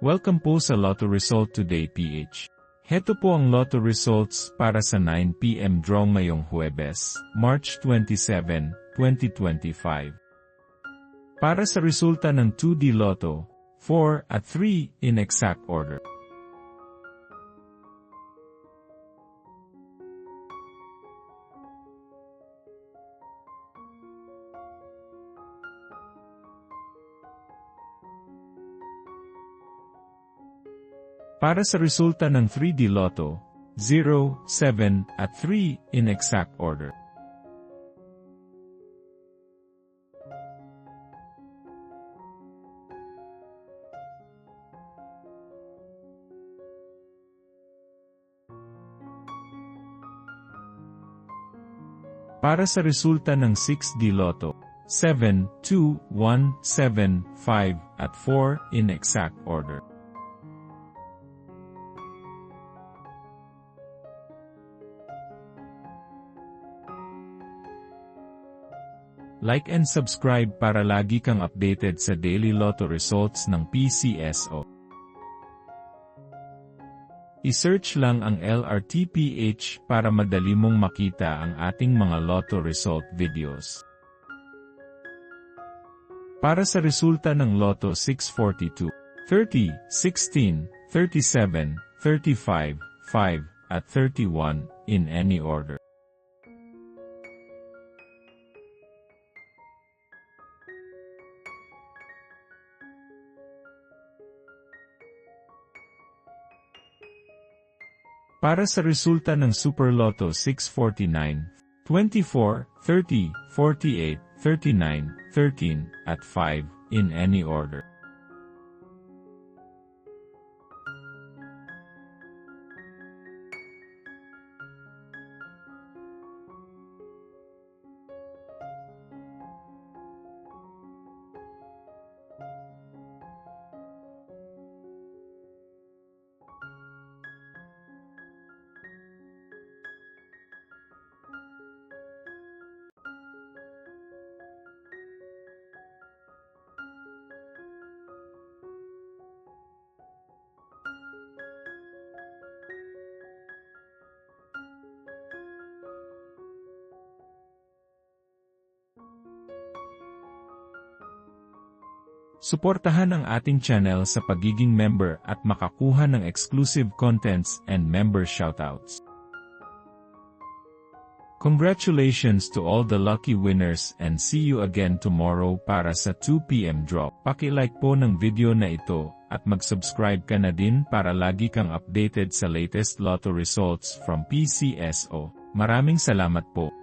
Welcome po sa Lotto Result Today PH. Heto po ang Lotto Results para sa 9 PM draw ngayong Huwebes, March 27, 2025. Para sa resulta ng 2D Lotto, 4 at 3 in exact order. Para sa resulta ng 3D Lotto, 0, 7, at 3 in exact order. Para sa resulta ng 6D Lotto, 7, 2, 1, 7, 5, at 4 in exact order. Like and subscribe para lagi kang updated sa daily lotto results ng PCSO. I-search lang ang LRTPH para madali mong makita ang ating mga lotto result videos. Para sa resulta ng Lotto 642, 30, 16, 37, 35, 5, at 31 in any order. Para sa resulta ng Super Lotto 649, 24, 30, 48, 39, 13, at 5, in any order. Suportahan ang ating channel sa pagiging member at makakuha ng exclusive contents and member shoutouts. Congratulations to all the lucky winners and see you again tomorrow para sa 2 PM draw. Paki-like po ng video na ito at mag-subscribe ka na din para lagi kang updated sa latest lotto results from PCSO. Maraming salamat po.